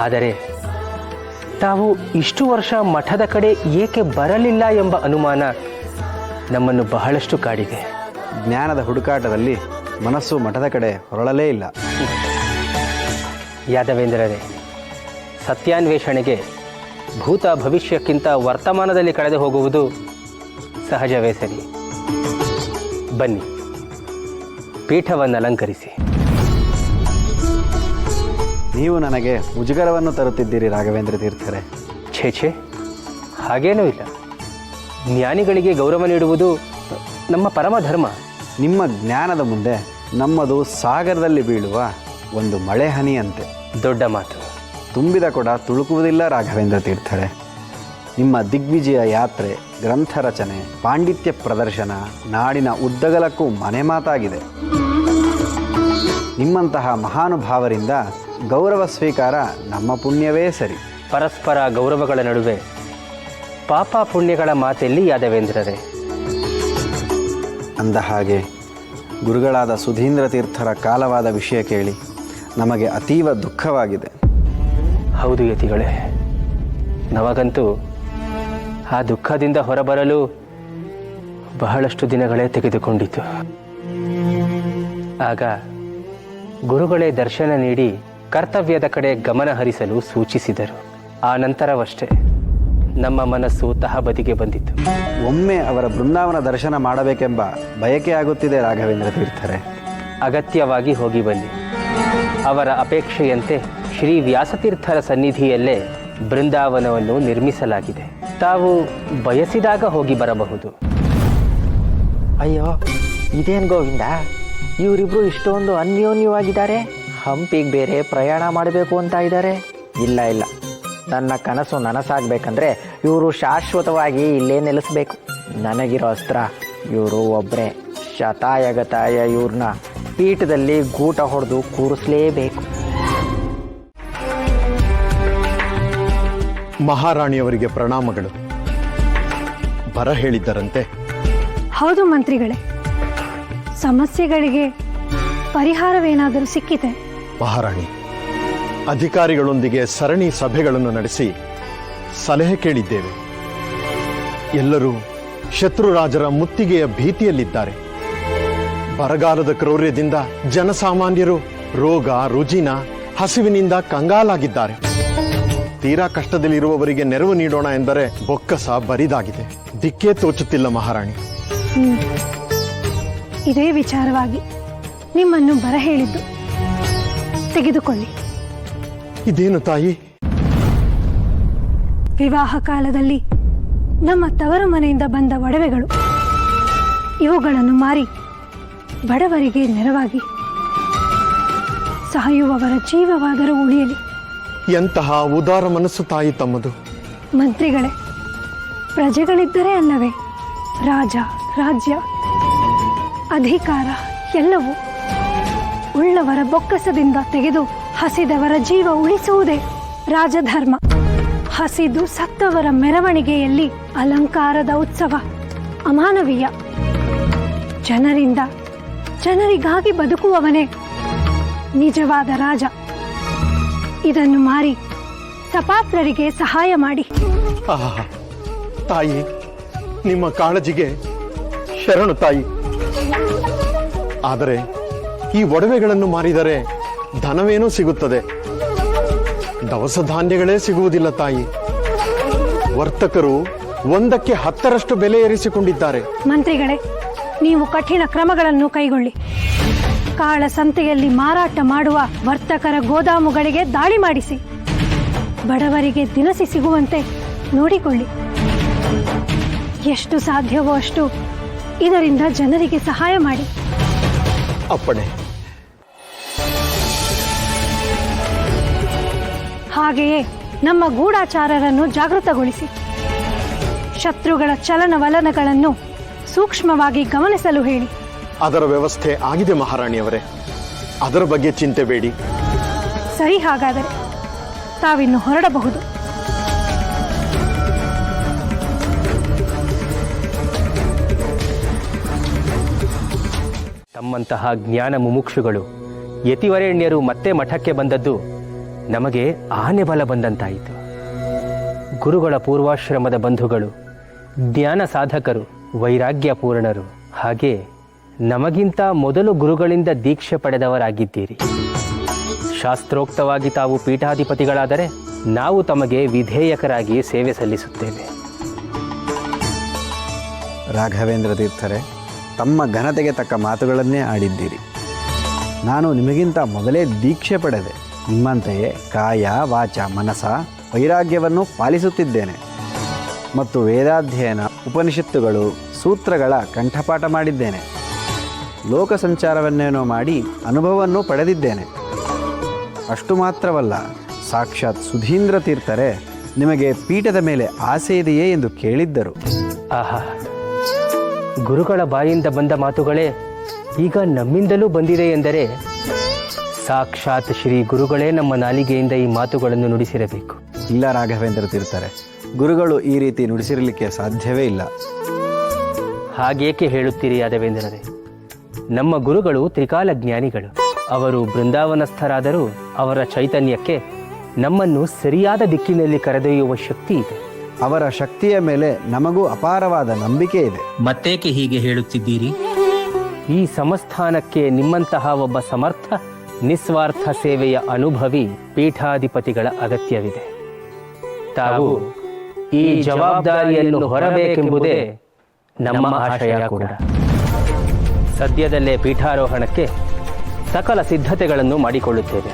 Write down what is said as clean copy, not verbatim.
ಆದರೆ ತಾವು ಇಷ್ಟು ವರ್ಷ ಮಠದ ಕಡೆ ಏಕೆ ಬರಲಿಲ್ಲ ಎಂಬ ಅನುಮಾನ ನಮ್ಮನ್ನು ಬಹಳಷ್ಟು ಕಾಡಿದೆ. ಜ್ಞಾನದ ಹುಡುಕಾಟದಲ್ಲಿ ಮನಸ್ಸು ಮಠದ ಕಡೆ ಹೊರಳಲೇ ಇಲ್ಲ. ಯಾದವೇಂದ್ರರೇ, ಸತ್ಯಾನ್ವೇಷಣೆಗೆ ಭೂತ ಭವಿಷ್ಯಕ್ಕಿಂತ ವರ್ತಮಾನದಲ್ಲಿ ಕಳೆದು ಹೋಗುವುದು ಸಹಜವೇ ಸರಿ. ಬನ್ನಿ, ಪೀಠವನ್ನು ಅಲಂಕರಿಸಿ. ನೀವು ನನಗೆ ಮುಜುಗರವನ್ನು ತರುತ್ತಿದ್ದೀರಿ ರಾಘವೇಂದ್ರ ತೀರ್ಥರೇ. ಛೇ, ಹಾಗೇನೂ ಇಲ್ಲ. ಜ್ಞಾನಿಗಳಿಗೆ ಗೌರವ ನೀಡುವುದು ನಮ್ಮ ಪರಮ ಧರ್ಮ. ನಿಮ್ಮ ಜ್ಞಾನದ ಮುಂದೆ ನಮ್ಮದು ಸಾಗರದಲ್ಲಿ ಬೀಳುವ ಒಂದು ಮಳೆ ಹನಿಯಂತೆ. ದೊಡ್ಡ ಮಾತು. ತುಂಬಿದ ಕೊಡ ತುಳುಕುವುದಿಲ್ಲ ರಾಘವೇಂದ್ರ ತೀರ್ಥರೇ. ನಿಮ್ಮ ದಿಗ್ವಿಜಯ ಯಾತ್ರೆ, ಗ್ರಂಥ ರಚನೆ, ಪಾಂಡಿತ್ಯ ಪ್ರದರ್ಶನ ನಾಡಿನ ಉದ್ದಗಲಕ್ಕೂ ಮನೆ ಮಾತಾಗಿದೆ. ನಿಮ್ಮಂತಹ ಮಹಾನುಭಾವರಿಂದ ಗೌರವ ಸ್ವೀಕಾರ ನಮ್ಮ ಪುಣ್ಯವೇ ಸರಿ. ಪರಸ್ಪರ ಗೌರವಗಳ ನಡುವೆ ಪಾಪ ಪುಣ್ಯಗಳ ಮಾತೆಲ್ಲಿ ಯಾದವೇಂದ್ರರೇ? ಅಂದ ಹಾಗೆ ಗುರುಗಳಾದ ಸುಧೀಂದ್ರ ತೀರ್ಥರ ಕಾಲವಾದ ವಿಷಯ ಕೇಳಿ ನಮಗೆ ಅತೀವ ದುಃಖವಾಗಿದೆ. ಹೌದು ಯತಿಗಳೇ, ನಮಗಂತೂ ಆ ದುಃಖದಿಂದ ಹೊರಬರಲು ಬಹಳಷ್ಟು ದಿನಗಳೇ ತೆಗೆದುಕೊಂಡಿತು. ಆಗ ಗುರುಗಳೇ ದರ್ಶನ ನೀಡಿ ಕರ್ತವ್ಯದ ಕಡೆ ಗಮನ ಹರಿಸಲು ಸೂಚಿಸಿದರು. ಆ ನಂತರವಷ್ಟೇ ನಮ್ಮ ಮನಸ್ಸು ತಹಬದಿಗೆ ಬಂದಿತು. ಒಮ್ಮೆ ಅವರ ಬೃಂದಾವನ ದರ್ಶನ ಮಾಡಬೇಕೆಂಬ ಬಯಕೆ ಆಗುತ್ತಿದೆ ರಾಘವೇಂದ್ರ ತೀರ್ಥರೇ. ಅಗತ್ಯವಾಗಿ ಹೋಗಿ ಬನ್ನಿ. ಅವರ ಅಪೇಕ್ಷೆಯಂತೆ ಶ್ರೀ ವ್ಯಾಸತೀರ್ಥರ ಸನ್ನಿಧಿಯಲ್ಲೇ ಬೃಂದಾವನವನ್ನು ನಿರ್ಮಿಸಲಾಗಿದೆ. ತಾವು ಬಯಸಿದಾಗ ಹೋಗಿ ಬರಬಹುದು. ಅಯ್ಯೋ, ಇದೇನು ಗೋವಿಂದ, ಇವರಿಬ್ರು ಇಷ್ಟೊಂದು ಅನ್ಯೋನ್ಯವಾಗಿದ್ದಾರೆ. ಹಂಪಿಗೆ ಬೇರೆ ಪ್ರಯಾಣ ಮಾಡಬೇಕು ಅಂತ ಇದ್ದಾರೆ. ಇಲ್ಲ, ನನ್ನ ಕನಸು ನನಸಾಗಬೇಕಂದ್ರೆ ಇವರು ಶಾಶ್ವತವಾಗಿ ಇಲ್ಲೇ ನೆಲೆಸಬೇಕು. ನನಗಿರೋ ಅಸ್ತ್ರ ಇವರು ಒಬ್ಬರೇ. ಶತಾಯಗತಾಯ ಇವ್ರನ್ನ ಪೀಠದಲ್ಲಿ ಗೂಟ ಹೊಡೆದು ಕೂರಿಸಲೇಬೇಕು. ಮಹಾರಾಣಿಯವರಿಗೆ ಪ್ರಣಾಮಗಳು. ಬರ ಹೇಳಿದ್ದರಂತೆ? ಹೌದು ಮಂತ್ರಿಗಳೇ, ಸಮಸ್ಯೆಗಳಿಗೆ ಪರಿಹಾರವೇನಾದರೂ ಸಿಕ್ಕಿದೆ? ಮಹಾರಾಣಿ, ಅಧಿಕಾರಿಗಳೊಂದಿಗೆ ಸರಣಿ ಸಭೆಗಳನ್ನು ನಡೆಸಿ ಸಲಹೆ ಕೇಳಿದ್ದೇವೆ. ಎಲ್ಲರೂ ಶತ್ರುರಾಜರ ಮುತ್ತಿಗೆಯ ಭೀತಿಯಲ್ಲಿದ್ದಾರೆ. ಬರಗಾಲದ ಕ್ರೌರ್ಯದಿಂದ ಜನಸಾಮಾನ್ಯರು ರೋಗ ರುಜಿನ ಹಸಿವಿನಿಂದ ಕಂಗಾಲಾಗಿದ್ದಾರೆ. ತೀರಾ ಕಷ್ಟದಲ್ಲಿರುವವರಿಗೆ ನೆರವು ನೀಡೋಣ ಎಂದರೆ ಬೊಕ್ಕಸ ಬರಿದಾಗಿದೆ. ದಿಕ್ಕೇ ತೋಚುತ್ತಿಲ್ಲ ಮಹಾರಾಣಿ. ಇದೇ ವಿಚಾರವಾಗಿ ನಿಮ್ಮನ್ನು ಬರ ಹೇಳಿದ್ದು. ತೆಗೆದುಕೊಳ್ಳಿ. ಇದೇನು ತಾಯಿ? ವಿವಾಹ ಕಾಲದಲ್ಲಿ ನಮ್ಮ ತವರು ಮನೆಯಿಂದ ಬಂದ ಒಡವೆಗಳು. ಇವುಗಳನ್ನು ಮಾರಿ ಬಡವರಿಗೆ ನೆರವಾಗಿ ಸಾಯುವವರ ಜೀವವಾದರೂ ಉಳಿಯಲಿ. ಎಂತಹ ಉದಾರ ಮನಸ್ಸು ತಾಯಿ ತಮ್ಮದು. ಮಂತ್ರಿಗಳೇ, ಪ್ರಜೆಗಳಿದ್ದರೆ ಅಲ್ಲವೇ ರಾಜ, ರಾಜ್ಯ, ಅಧಿಕಾರ ಎಲ್ಲವೂ. ಉಳ್ಳವರ ಬೊಕ್ಕಸದಿಂದ ತೆಗೆದು ಹಸಿದವರ ಜೀವ ಉಳಿಸುವುದೇ ರಾಜಧರ್ಮ. ಹಸಿದು ಸತ್ತವರ ಮೆರವಣಿಗೆಯಲ್ಲಿ ಅಲಂಕಾರದ ಉತ್ಸವ ಅಮಾನವೀಯ. ಜನರಿಗಾಗಿ ಬದುಕುವವನೇ ನಿಜವಾದ ರಾಜ. ಇದನ್ನು ಮಾರಿ ಸಪಾತ್ರರಿಗೆ ಸಹಾಯ ಮಾಡಿ. ತಾಯಿ, ನಿಮ್ಮ ಕಾಳಜಿಗೆ ಶರಣು ತಾಯಿ. ಆದರೆ ಈ ಒಡವೆಗಳನ್ನು ಮಾರಿದರೆ ಧನವೇನೂ ಸಿಗುತ್ತದೆ, ದವಸ ಧಾನ್ಯಗಳೇ ಸಿಗುವುದಿಲ್ಲ ತಾಯಿ. ವರ್ತಕರು ಒಂದಕ್ಕೆ 10ರಷ್ಟು ಬೆಲೆ ಏರಿಸಿಕೊಂಡಿದ್ದಾರೆ. ಮಂತ್ರಿಗಳೇ, ನೀವು ಕಠಿಣ ಕ್ರಮಗಳನ್ನು ಕೈಗೊಳ್ಳಿ. ಕಾಳಸಂತೆಯಲ್ಲಿ ಮಾರಾಟ ಮಾಡುವ ವರ್ತಕರ ಗೋದಾಮುಗಳಿಗೆ ದಾಳಿ ಮಾಡಿಸಿ. ಬಡವರಿಗೆ ದಿನಸಿ ಸಿಗುವಂತೆ ನೋಡಿಕೊಳ್ಳಿ. ಎಷ್ಟು ಸಾಧ್ಯವೋ ಅಷ್ಟು ಇದರಿಂದ ಜನರಿಗೆ ಸಹಾಯ ಮಾಡಿ. ಅಪ್ಪಣೆ. ಹಾಗೆಯೇ ನಮ್ಮ ಗೂಢಾಚಾರರನ್ನು ಜಾಗೃತಗೊಳಿಸಿ. ಶತ್ರುಗಳ ಚಲನವಲನಗಳನ್ನು ಸೂಕ್ಷ್ಮವಾಗಿ ಗಮನಿಸಲು ಹೇಳಿ. ಅದರ ವ್ಯವಸ್ಥೆ ಆಗಿದೆ ಮಹಾರಾಣಿಯವರೇ, ಅದರ ಬಗ್ಗೆ ಚಿಂತೆ ಬೇಡಿ. ಸರಿ, ಹಾಗಾದರೆ ತಾವಿನ್ನು ಹೊರಡಬಹುದು. ತಮ್ಮಂತಹ ಜ್ಞಾನ ಮುಮುಕ್ಷುಗಳು ಯತಿವರೇಣ್ಯರು ಮತ್ತೆ ಮಠಕ್ಕೆ ಬಂದದ್ದು ನಮಗೆ ಆನೆ ಬಲ ಬಂದಂತಾಯಿತು. ಗುರುಗಳ ಪೂರ್ವಾಶ್ರಮದ ಬಂಧುಗಳು ಜ್ಞಾನ ಸಾಧಕರು, ವೈರಾಗ್ಯ ಪೂರ್ಣರು, ಹಾಗೆ ನಮಗಿಂತ ಮೊದಲು ಗುರುಗಳಿಂದ ದೀಕ್ಷೆ ಪಡೆದವರಾಗಿದ್ದೀರಿ. ಶಾಸ್ತ್ರೋಕ್ತವಾಗಿ ತಾವು ಪೀಠಾಧಿಪತಿಗಳಾದರೆ ನಾವು ತಮಗೆ ವಿಧೇಯಕರಾಗಿ ಸೇವೆ ಸಲ್ಲಿಸುತ್ತೇವೆ. ರಾಘವೇಂದ್ರ ತೀರ್ಥರೇ, ತಮ್ಮ ಘನತೆಗೆ ತಕ್ಕ ಮಾತುಗಳನ್ನೇ ಆಡಿದ್ದೀರಿ. ನಾನು ನಿಮಗಿಂತ ಮೊದಲೇ ದೀಕ್ಷೆ ಪಡೆದೆ. ನಿಮ್ಮಂತೆಯೇ ಕಾಯ ವಾಚ ಮನಸ ವೈರಾಗ್ಯವನ್ನು ಪಾಲಿಸುತ್ತಿದ್ದೇನೆ ಮತ್ತು ವೇದಾಧ್ಯಯನ, ಉಪನಿಷತ್ತುಗಳು, ಸೂತ್ರಗಳ ಕಂಠಪಾಠ ಮಾಡಿದ್ದೇನೆ. ಲೋಕ ಸಂಚಾರವನ್ನೇನೋ ಮಾಡಿ ಅನುಭವವನ್ನು ಪಡೆದಿದ್ದೇನೆ. ಅಷ್ಟು ಮಾತ್ರವಲ್ಲ, ಸಾಕ್ಷಾತ್ ಸುಧೀಂದ್ರ ತೀರ್ಥರೇ ನಿಮಗೆ ಪೀಠದ ಮೇಲೆ ಆಸೆ ಇದೆಯೇ ಎಂದು ಕೇಳಿದ್ದರು. ಆಹಾ, ಗುರುಗಳ ಬಾಯಿಂದ ಬಂದ ಮಾತುಗಳೇ ಈಗ ನಮ್ಮಿಂದಲೂ ಬಂದಿದೆ ಎಂದರೆ ಸಾಕ್ಷಾತ್ ಶ್ರೀ ಗುರುಗಳೇ ನಮ್ಮ ನಾಲಿಗೆಯಿಂದ ಈ ಮಾತುಗಳನ್ನು ನುಡಿಸಿರಬೇಕು. ಇಲ್ಲ ರಾಘವೇಂದ್ರ ತೀರ್ಥರೇ, ಗುರುಗಳು ಈ ರೀತಿ ನುಡಿಸಿರಲಿಕ್ಕೆ ಸಾಧ್ಯವೇ ಇಲ್ಲ. ಹಾಗೇಕೆ ಹೇಳುತ್ತೀರಿ ಯಾದವೇಂದ್ರರೇ? ನಮ್ಮ ಗುರುಗಳು ತ್ರಿಕಾಲ ಜ್ಞಾನಿಗಳು. ಅವರು ಬೃಂದಾವನಸ್ಥರಾದರೂ ಅವರ ಚೈತನ್ಯಕ್ಕೆ ನಮ್ಮನ್ನು ಸರಿಯಾದ ದಿಕ್ಕಿನಲ್ಲಿ ಕರೆದೊಯ್ಯುವ ಶಕ್ತಿ ಇದೆ. ಅವರ ಶಕ್ತಿಯ ಮೇಲೆ ನಮಗೂ ಅಪಾರವಾದ ನಂಬಿಕೆ ಇದೆ. ಮತ್ತೇಕೆ ಹೀಗೆ ಹೇಳುತ್ತಿದ್ದೀರಿ? ಈ ಸಂಸ್ಥಾನಕ್ಕೆ ನಿಮ್ಮಂತಹ ಒಬ್ಬ ಸಮರ್ಥ ನಿಸ್ವಾರ್ಥ ಸೇವೆಯ ಅನುಭವಿ ಪೀಠಾಧಿಪತಿಗಳ ಅಗತ್ಯವಿದೆ. ತಾವು ಈ ಜವಾಬ್ದಾರಿಯನ್ನು ಹೊರಬೇಕೆಂಬುದೇ ನಮ್ಮ ಆಶಯ ಕೂಡ. ಸದ್ಯದಲ್ಲೇ ಪೀಠಾರೋಹಣಕ್ಕೆ ಸಕಲ ಸಿದ್ಧತೆಗಳನ್ನು ಮಾಡಿಕೊಳ್ಳುತ್ತೇವೆ.